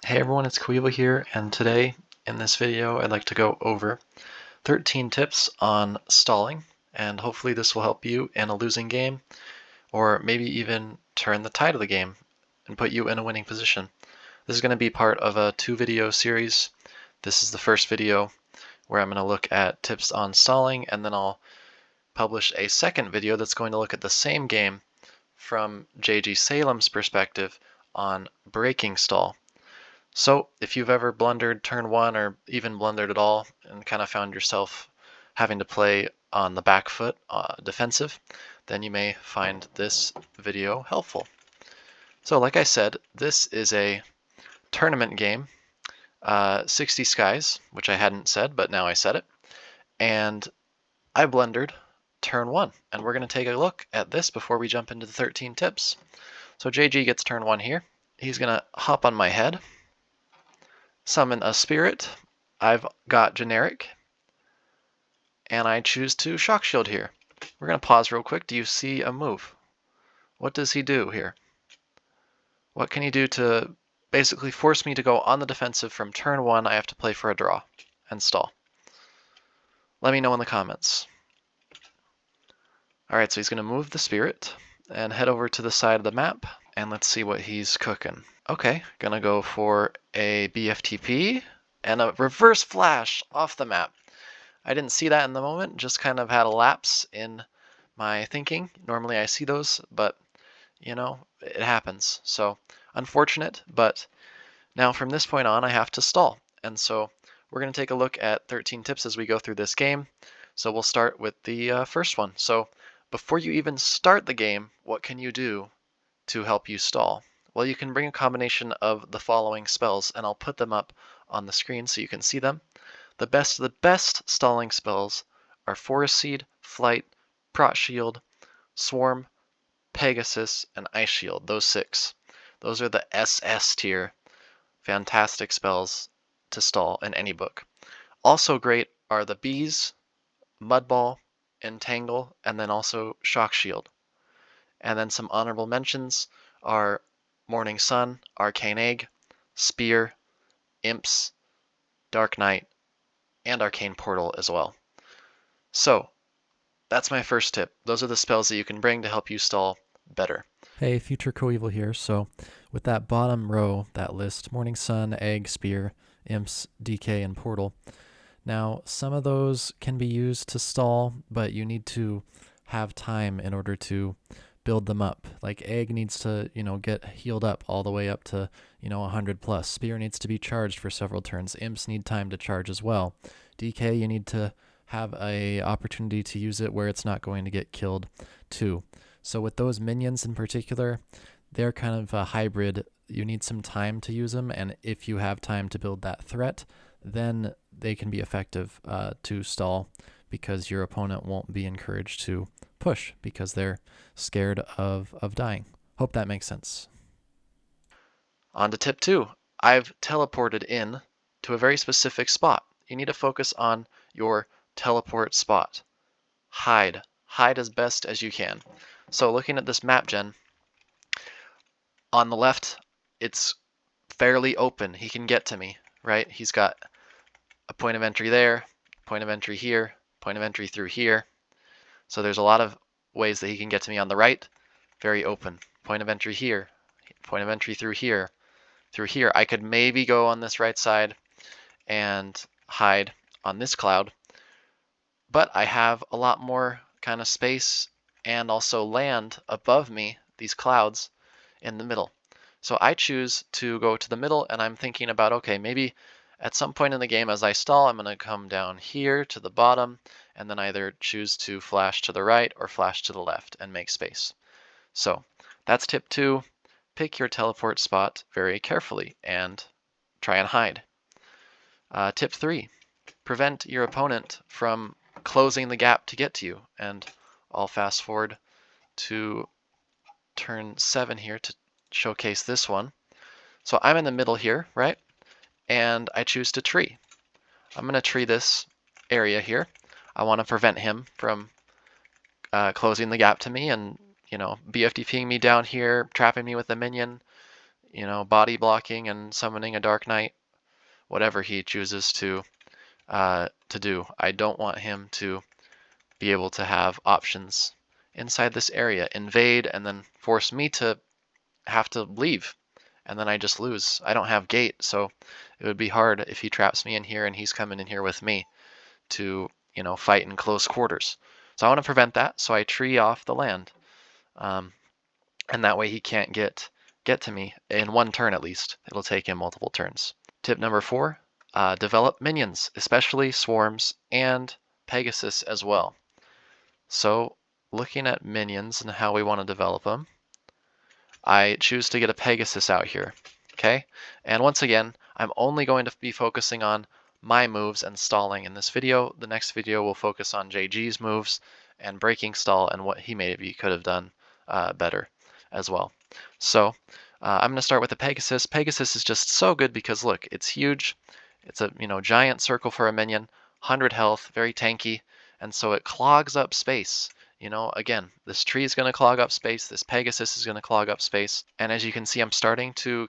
Hey everyone, it's Coeval here, and today in this video I'd like to go over 13 tips on stalling, and hopefully this will help you in a losing game, or maybe even turn the tide of the game and put you in a winning position. This is going to be part of a 2-video series. This is the first video where I'm going to look at tips on stalling, and then I'll publish a second video that's going to look at the same game from JG Salem's perspective on breaking stall. So if you've ever blundered turn one or even blundered at all and kind of found yourself having to play on the back foot defensive, then you may find this video helpful. So like I said, this is a tournament game, 60 skies, which I hadn't said, but now I said it. And I blundered turn one, and we're going to take a look at this before we jump into the 13 tips. So JG gets turn one here. He's going to hop on my head, summon a spirit. I've got generic, and I choose to shock shield here. We're going to pause real quick. Do you see a move? What does he do here? What can he do to basically force me to go on the defensive from turn one? I have to play for a draw and stall. Let me know in the comments. Alright, so he's going to move the spirit and head over to the side of the map, and let's see what he's cooking. Okay, gonna go for a BFTP and a reverse flash off the map. I didn't see that in the moment, just kind of had a lapse in my thinking. Normally I see those, but you know, it happens. So unfortunate, but now from this point on I have to stall. And so we're going to take a look at 13 tips as we go through this game. So we'll start with the first one. So before you even start the game, what can you do to help you stall? Well, you can bring a combination of the following spells, and I'll put them up on the screen so you can see them. The best stalling spells are Forest Seed, Flight, Prot Shield, Swarm, Pegasus, and Ice Shield. Those 6. Those are the SS tier. Fantastic spells to stall in any book. Also great are the Bees, Mudball, Entangle, and then also Shock Shield. And then some honorable mentions are Morning Sun, Arcane Egg, Spear, Imps, Dark Knight, and Arcane Portal as well. So that's my first tip. Those are the spells that you can bring to help you stall better. Hey, Future Coeval here. So with that bottom row, that list, Morning Sun, Egg, Spear, Imps, DK, and Portal. Now, some of those can be used to stall, but you need to have time in order to build them up. Like Egg needs to, get healed up all the way up to, 100 plus. Spear needs to be charged for several turns. Imps need time to charge as well. DK, you need to have a opportunity to use it where it's not going to get killed too. So with those minions in particular, they're kind of a hybrid. You need some time to use them, and if you have time to build that threat, then they can be effective to stall, because your opponent won't be encouraged to push because they're scared of dying. Hope that makes sense. On to tip 2. I've teleported in to a very specific spot. You need to focus on your teleport spot. Hide. Hide as best as you can. So looking at this map gen, on the left, it's fairly open. He can get to me, right? He's got a point of entry there, point of entry here, point of entry through here. So there's a lot of ways that he can get to me. On the right, very open. Point of entry here, point of entry through here, through here. I could maybe go on this right side and hide on this cloud, but I have a lot more kind of space and also land above me, these clouds in the middle. So I choose to go to the middle, and I'm thinking about, okay, maybe at some point in the game as I stall, I'm going to come down here to the bottom and then either choose to flash to the right or flash to the left and make space. So that's tip 2. Pick your teleport spot very carefully and try and hide. Tip 3, prevent your opponent from closing the gap to get to you. And I'll fast forward to turn 7 here to showcase this one. So I'm in the middle here, right? And I choose to tree. I'm going to tree this area here. I want to prevent him from closing the gap to me and, BFTPing me down here, trapping me with a minion, body blocking and summoning a Dark Knight, whatever he chooses to do. I don't want him to be able to have options inside this area, invade, and then force me to have to leave, and then I just lose. I don't have gate, so it would be hard if he traps me in here and he's coming in here with me to, fight in close quarters. So I want to prevent that, so I tree off the land. And that way he can't get to me in one turn at least. It'll take him multiple turns. Tip number 4, develop minions, especially swarms and Pegasus as well. So looking at minions and how we want to develop them, I choose to get a Pegasus out here, okay? And once again, I'm only going to be focusing on my moves and stalling in this video. The next video will focus on JG's moves and breaking stall and what he maybe could have done better as well. So I'm going to start with the Pegasus. Pegasus is just so good because look, it's huge. It's a giant circle for a minion, 100 health, very tanky, and so it clogs up space. Again, this tree is going to clog up space, this Pegasus is going to clog up space, and as you can see, I'm starting to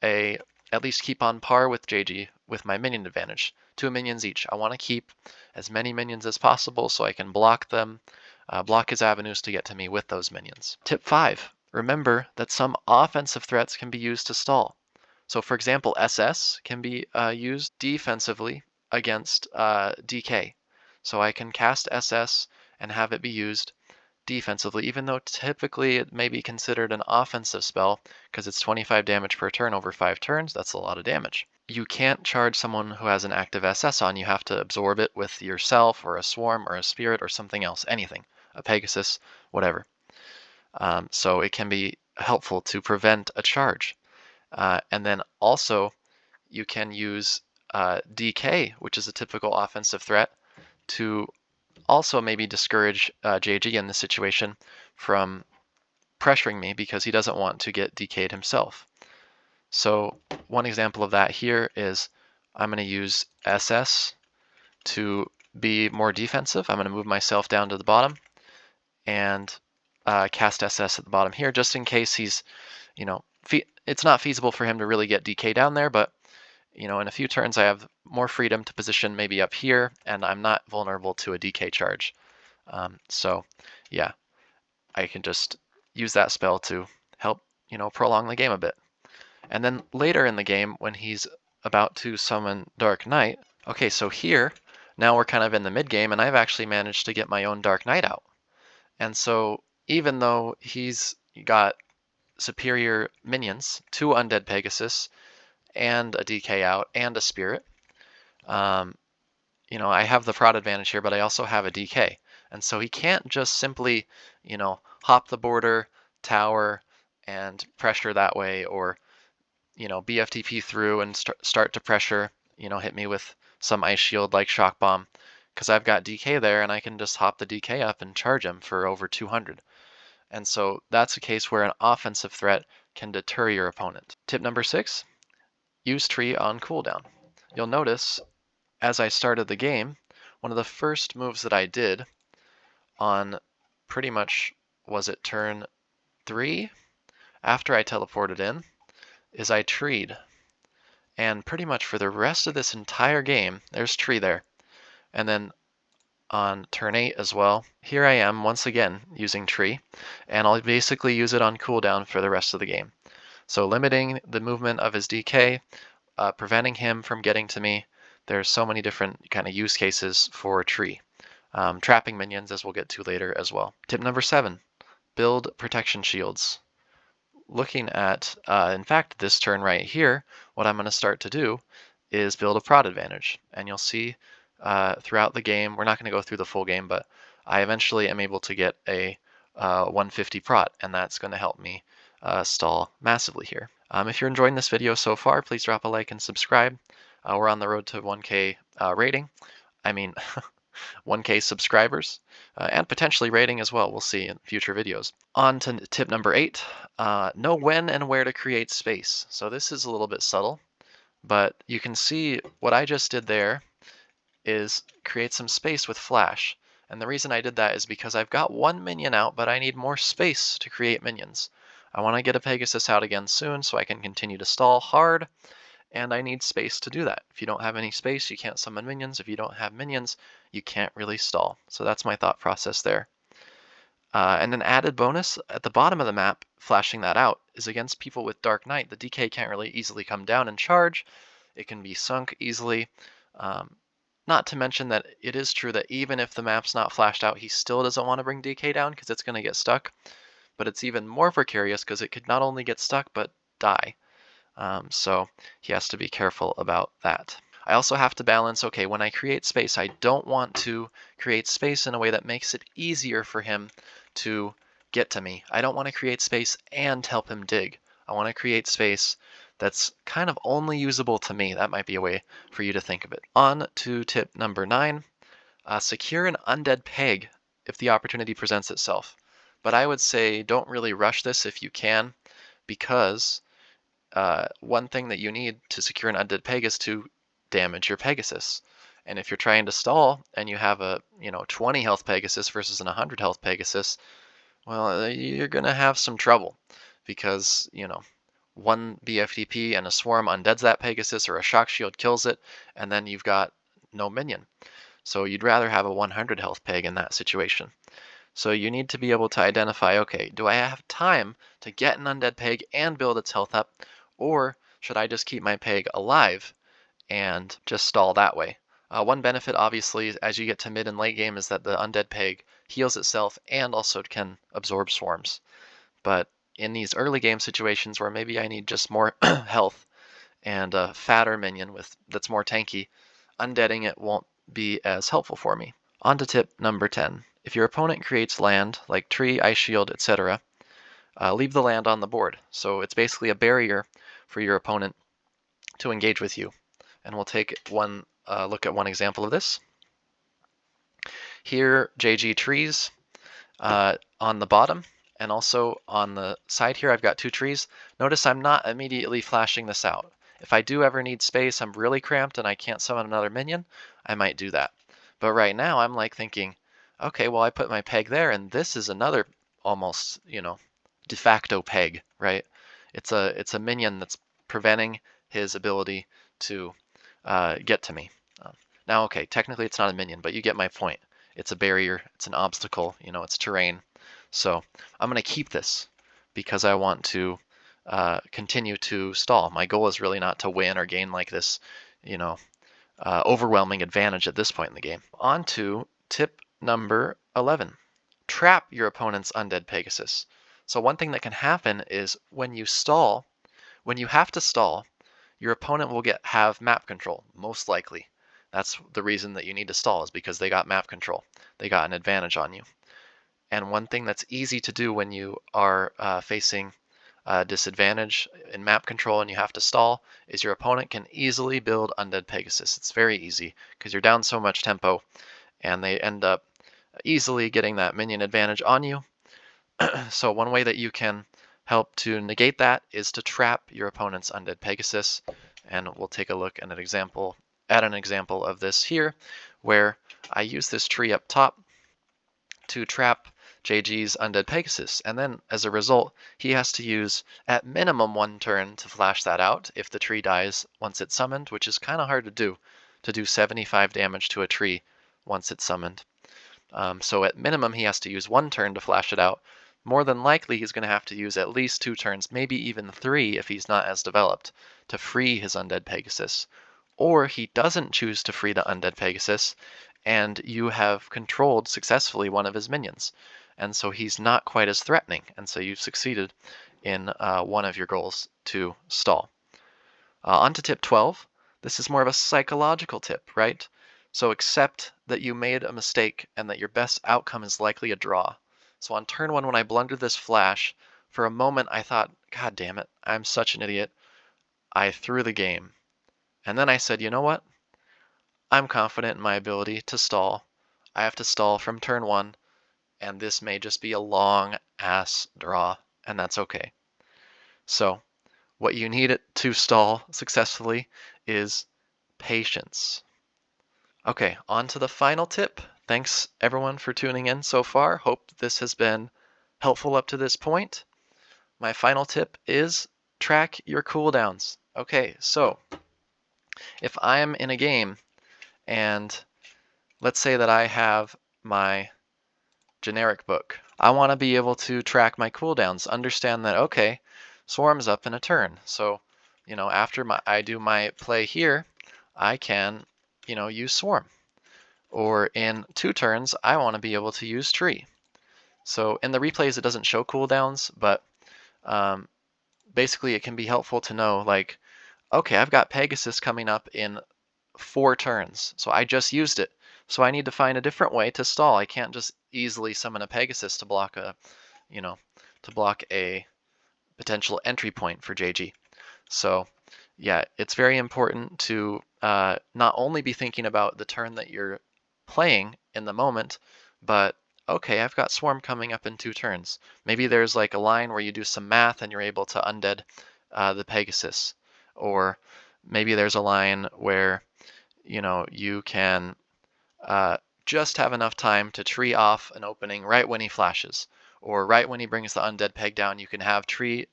at least keep on par with JG with my minion advantage. 2 minions each. I want to keep as many minions as possible so I can block them, block his avenues to get to me with those minions. Tip 5, remember that some offensive threats can be used to stall. So for example, SS can be used defensively against DK. So I can cast SS and have it be used defensively, even though typically it may be considered an offensive spell because it's 25 damage per turn over 5 turns. That's a lot of damage. You can't charge someone who has an active SS on. You have to absorb it with yourself or a swarm or a spirit or something else, anything, a Pegasus, whatever. So it can be helpful to prevent a charge. And then also you can use DK, which is a typical offensive threat, to also maybe discourage JG in this situation from pressuring me because he doesn't want to get DK'd himself. So one example of that here is I'm going to use SS to be more defensive. I'm going to move myself down to the bottom and cast SS at the bottom here just in case he's, it's not feasible for him to really get DK down there, but in a few turns I have more freedom to position maybe up here, and I'm not vulnerable to a DK charge. So yeah, I can just use that spell to help, prolong the game a bit. And then later in the game, when he's about to summon Dark Knight, okay, so here, now we're kind of in the mid game, and I've actually managed to get my own Dark Knight out. And so even though he's got superior minions, 2 undead Pegasus, and a DK out, and a spirit, I have the prod advantage here, but I also have a DK. And so he can't just simply, hop the border, tower, and pressure that way, or, BFTP through and start to pressure, hit me with some ice shield like shock bomb, because I've got DK there and I can just hop the DK up and charge him for over 200. And so that's a case where an offensive threat can deter your opponent. Tip number 6, use tree on cooldown. You'll notice as I started the game, one of the first moves that I did on pretty much, was it turn 3? After I teleported in, is I treed. And pretty much for the rest of this entire game, there's tree there. And then on turn 8 as well, here I am once again using tree, and I'll basically use it on cooldown for the rest of the game. So limiting the movement of his DK, preventing him from getting to me. There's so many different kind of use cases for tree. Trapping minions, as we'll get to later as well. Tip number 7, build protection shields. Looking at, in fact, this turn right here, what I'm going to start to do is build a prod advantage. And you'll see throughout the game, we're not going to go through the full game, but I eventually am able to get a 150 prod, and that's going to help me stall massively here. If you're enjoying this video so far, please drop a like and subscribe. We're on the road to 1K rating. I mean, 1K subscribers, and potentially rating as well. We'll see in future videos. On to tip number 8, know when and where to create space. So this is a little bit subtle, but you can see what I just did there is create some space with flash. And the reason I did that is because I've got 1 minion out, but I need more space to create minions. I want to get a Pegasus out again soon so I can continue to stall hard, and I need space to do that. If you don't have any space, you can't summon minions. If you don't have minions, you can't really stall. So that's my thought process there. And an added bonus at the bottom of the map, flashing that out, is against people with Dark Knight. The DK can't really easily come down and charge. It can be sunk easily. Um, Not to mention that it is true that even if the map's not flashed out, he still doesn't want to bring DK down because it's going to get stuck. But it's even more precarious because it could not only get stuck, but die. So he has to be careful about that. I also have to balance, okay, when I create space, I don't want to create space in a way that makes it easier for him to get to me. I don't want to create space and help him dig. I want to create space that's kind of only usable to me. That might be a way for you to think of it. On to tip number 9, secure an undead peg if the opportunity presents itself. But I would say don't really rush this if you can, because one thing that you need to secure an undead peg is to damage your Pegasus. And if you're trying to stall and you have a 20 health Pegasus versus an 100 health Pegasus, well, you're gonna have some trouble because one BFTP and a swarm undeads that Pegasus, or a shock shield kills it, and then you've got no minion. So you'd rather have a 100 health peg in that situation. So you need to be able to identify, okay, do I have time to get an undead peg and build its health up, or should I just keep my peg alive and just stall that way? One benefit, obviously, as you get to mid and late game is that the undead peg heals itself and also can absorb swarms. But in these early game situations where maybe I need just more health and a fatter minion that's more tanky, undeading it won't be as helpful for me. On to tip number 10. If your opponent creates land, like tree, ice shield, etc., leave the land on the board. So it's basically a barrier for your opponent to engage with you. And we'll take one look at one example of this. Here, JG trees on the bottom, and also on the side here I've got 2 trees. Notice I'm not immediately flashing this out. If I do ever need space, I'm really cramped and I can't summon another minion, I might do that. But right now I'm like thinking, okay, well I put my peg there and this is another almost, de facto peg, right? It's a minion that's preventing his ability to get to me. Now, okay, technically it's not a minion, but you get my point. It's a barrier, it's an obstacle, it's terrain. So I'm going to keep this because I want to continue to stall. My goal is really not to win or gain like this, overwhelming advantage at this point in the game. On to tip number 11. Trap your opponent's undead Pegasus. So one thing that can happen is when you stall, when you have to stall, your opponent will have map control, most likely. That's the reason that you need to stall, is because they got map control. They got an advantage on you. And one thing that's easy to do when you are facing a disadvantage in map control and you have to stall is your opponent can easily build undead Pegasus. It's very easy because you're down so much tempo and they end up easily getting that minion advantage on you. So one way that you can help to negate that is to trap your opponent's undead Pegasus. And we'll take a look at an example of this here, where I use this tree up top to trap JG's undead Pegasus. And then as a result, he has to use at minimum 1 turn to flash that out if the tree dies once it's summoned, which is kind of hard to do 75 damage to a tree once it's summoned. So at minimum, he has to use 1 turn to flash it out. More than likely, he's going to have to use at least 2 turns, maybe even 3 if he's not as developed, to free his undead Pegasus. Or he doesn't choose to free the undead Pegasus, and you have controlled successfully one of his minions. And so he's not quite as threatening, and so you've succeeded in one of your goals to stall. On to tip 12. This is more of a psychological tip, right? So accept that you made a mistake and that your best outcome is likely a draw. So on turn 1, when I blundered this flash, for a moment I thought, God damn it, I'm such an idiot. I threw the game. And then I said, you know what? I'm confident in my ability to stall. I have to stall from turn 1, and this may just be a long ass draw, and that's okay. So what you need to stall successfully is patience. Okay, on to the final tip. Thanks everyone for tuning in so far. Hope this has been helpful up to this point. my final tip is track your cooldowns. Okay, so if I am in a game and let's say that I have my generic book, I want to be able to track my cooldowns, understand that, okay, swarm's up in a turn. So, after I do my play here, I can, use swarm. Or in 2 turns, I want to be able to use tree. So in the replays, it doesn't show cooldowns, but um, basically it can be helpful to know, like, okay, I've got Pegasus coming up in 4 turns, so I just used it. So I need to find a different way to stall. I can't just easily summon a Pegasus to block a potential entry point for JG. So yeah, it's very important to not only be thinking about the turn that you're playing in the moment, but okay, I've got Swarm coming up in 2 turns. Maybe there's like a line where you do some math and you're able to undead the Pegasus. Or maybe there's a line where, you can just have enough time to tree off an opening right when he flashes. Or right when he brings the undead peg down, you can have tree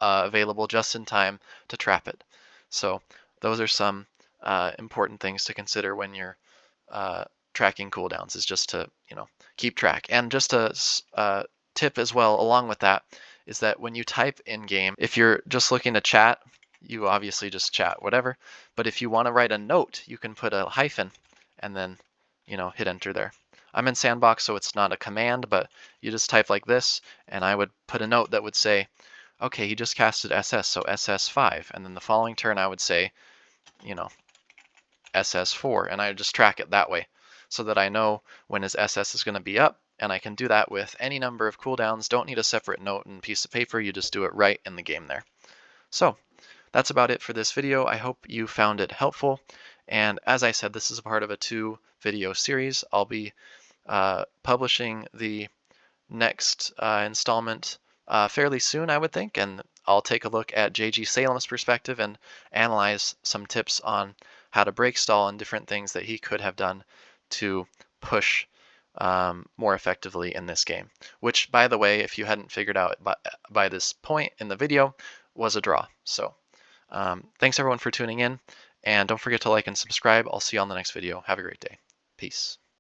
available just in time to trap it. So those are some important things to consider when you're tracking cooldowns, is just to keep track. And just a tip as well along with that is that when you type in game, if you're just looking to chat, you obviously just chat whatever. But if you want to write a note, you can put a hyphen and then hit enter there. I'm in Sandbox, so it's not a command, but you just type like this, and I would put a note that would say, okay, he just casted SS, so SS5, and then the following turn I would say, SS4, and I would just track it that way so that I know when his SS is going to be up, and I can do that with any number of cooldowns. Don't need a separate note and piece of paper, you just do it right in the game there. So that's about it for this video. I hope you found it helpful, and as I said, this is a part of a 2-video series. I'll be publishing the next installment fairly soon, I would think, and I'll take a look at JG Salem's perspective and analyze some tips on how to break stall and different things that he could have done to push more effectively in this game. Which, by the way, if you hadn't figured out by this point in the video, was a draw. So thanks everyone for tuning in, and don't forget to like and subscribe. I'll see you on the next video. Have a great day. Peace.